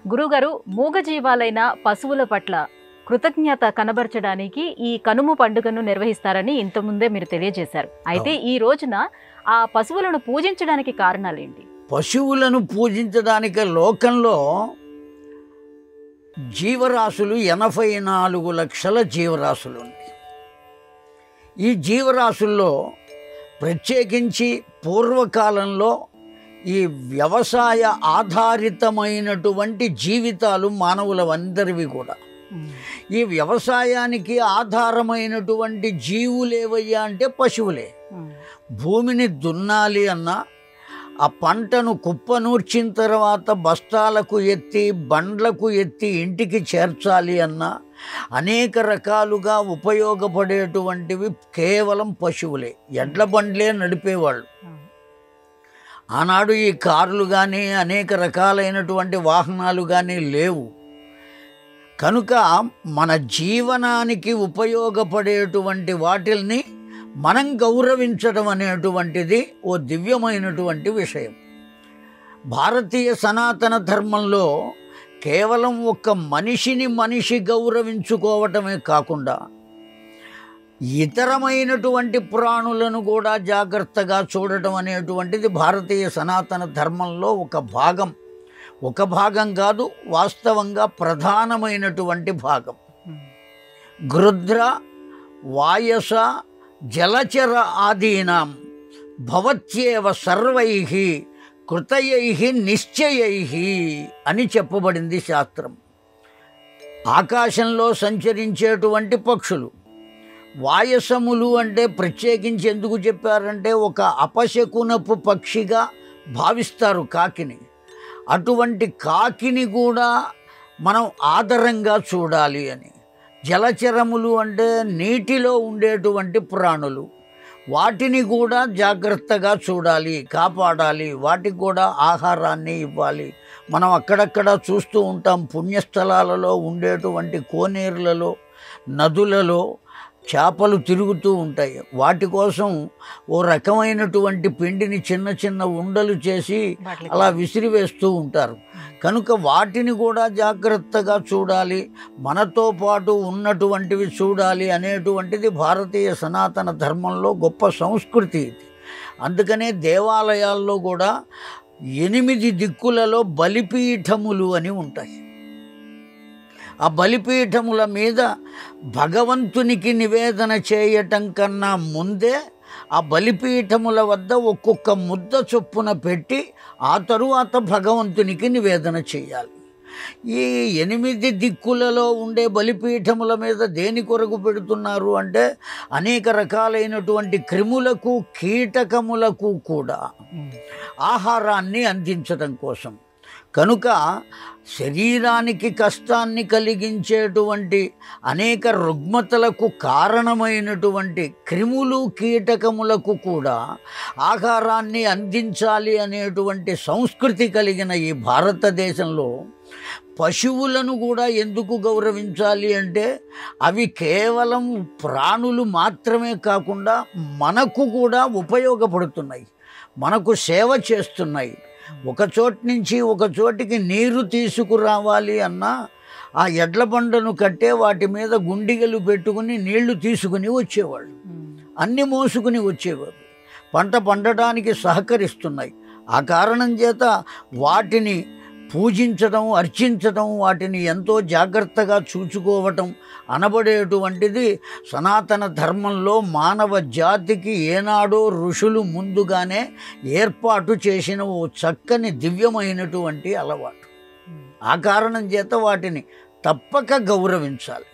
గురుగారు, మూగజీవాలైన పశువుల పట్ల కృతజ్ఞత కనబరచడానికి ఈ కనుమ పండుగను నిర్వహిస్తారని ఇంతకుముందే మీరు తెలియజేశారు. అయితే ఈ రోజున ఆ పశువులను పూజించడానికి కారణాలేంటి? పశువులను పూజించడానికి లోకంలో జీవరాశులు 84 లక్షల జీవరాశులు ఉన్నాయి. ఈ జీవరాశుల్లో ప్రత్యేకించి పూర్వకాలంలో ఈ వ్యవసాయ ఆధారితమైనటువంటి జీవితాలు మానవులవందరివి కూడా. ఈ వ్యవసాయానికి ఆధారమైనటువంటి జీవులేవయ్యా అంటే పశువులే. భూమిని దున్నాలి అన్నా, ఆ పంటను కుప్పనూర్చిన తర్వాత బస్తాలకు ఎత్తి బండ్లకు ఎత్తి ఇంటికి చేర్చాలి అన్నా అనేక రకాలుగా ఉపయోగపడేటువంటివి కేవలం పశువులే. ఎడ్ల బండ్లే నడిపేవాళ్ళు. ఆనాడు ఈ కార్లు కానీ అనేక రకాలైనటువంటి వాహనాలు కానీ లేవు. కనుక మన జీవనానికి ఉపయోగపడేటువంటి వాటిల్ని మనం గౌరవించడం అనేటువంటిది ఓ దివ్యమైనటువంటి విషయం. భారతీయ సనాతన ధర్మంలో కేవలం ఒక్క మనిషిని మనిషి గౌరవించుకోవటమే కాకుండా ఇతరమైనటువంటి ప్రాణులను కూడా జాగ్రత్తగా చూడటం అనేటువంటిది భారతీయ సనాతన ధర్మంలో ఒక భాగం కాదు, వాస్తవంగా ప్రధానమైనటువంటి భాగం. గృధ్ర వాయస జలచర ఆదీనాం భవత్యేవ సర్వైః కృతయైః నిశ్చయైః అని చెప్పబడింది శాస్త్రం. ఆకాశంలో సంచరించేటువంటి పక్షులు వాయసములు అంటే ప్రత్యేకించి ఎందుకు చెప్పారంటే ఒక అపశకునపు పక్షిగా భావిస్తారు కాకిని. అటువంటి కాకిని కూడా మనం ఆదరంగా చూడాలి అని. జలచరములు అంటే నీటిలో ఉండేటువంటి ప్రాణులు, వాటిని కూడా జాగ్రత్తగా చూడాలి, కాపాడాలి, వాటికి కూడా ఆహారాన్ని ఇవ్వాలి. మనం అక్కడక్కడ చూస్తూ ఉంటాం, పుణ్యస్థలాలలో ఉండేటువంటి కోనేరులలో నదులలో చేపలు తిరుగుతూ ఉంటాయి. వాటి కోసం ఓ రకమైనటువంటి పిండిని చిన్న చిన్న ఉండలు చేసి అలా విసిరివేస్తూ ఉంటారు. కనుక వాటిని కూడా జాగ్రత్తగా చూడాలి, మనతో పాటు ఉన్నటువంటివి చూడాలి అనేటువంటిది భారతీయ సనాతన ధర్మంలో గొప్ప సంస్కృతి ఇది. అందుకనే దేవాలయాల్లో కూడా 8 దిక్కులలో బలిపీఠములు అని ఉంటాయి. ఆ బలిపీఠముల మీద భగవంతునికి నివేదన చేయటం కన్నా ముందే ఆ బలిపీఠముల వద్ద ఒక్కొక్క ముద్ద చొప్పున పెట్టి ఆ తరువాత భగవంతునికి నివేదన చేయాలి. ఈ 8 దిక్కులలో ఉండే బలిపీఠముల మీద దేని కొరకు పెడుతున్నారు అంటే అనేక రకాలైనటువంటి క్రిములకు కీటకములకు కూడా ఆహారాన్ని అందించడం కోసం. కనుక శరీరానికి కష్టాన్ని కలిగించేటువంటి అనేక రుగ్మతలకు కారణమైనటువంటి క్రిములు కీటకములకు కూడా ఆహారాన్ని అందించాలి అనేటువంటి సంస్కృతి కలిగిన ఈ భారతదేశంలో పశువులను కూడా ఎందుకు గౌరవించాలి అంటే అవి కేవలం ప్రాణులు మాత్రమే కాకుండా మనకు కూడా ఉపయోగపడుతున్నాయి, మనకు సేవ చేస్తున్నాయి. ఒక చోటు నుంచి ఒక చోటికి నీరు తీసుకురావాలి అన్నా ఆ ఎడ్ల బండను కట్టే వాటి మీద గుండిగలు పెట్టుకుని నీళ్లు తీసుకుని వచ్చేవాళ్ళు, అన్ని మోసుకుని వచ్చేవారు. పంట పండడానికి సహకరిస్తున్నాయి. ఆ కారణం చేత వాటిని పూజించడం, అర్చించడం, వాటిని ఎంతో జాగ్రత్తగా చూసుకోవటం అనబడేటువంటిది సనాతన ధర్మంలో మానవ జాతికి ఏనాడో ఋషులు ముందుగానే ఏర్పాటు చేసిన ఓ చక్కని దివ్యమైనటువంటి అలవాటు. ఆ కారణం చేత వాటిని తప్పక గౌరవించాలి.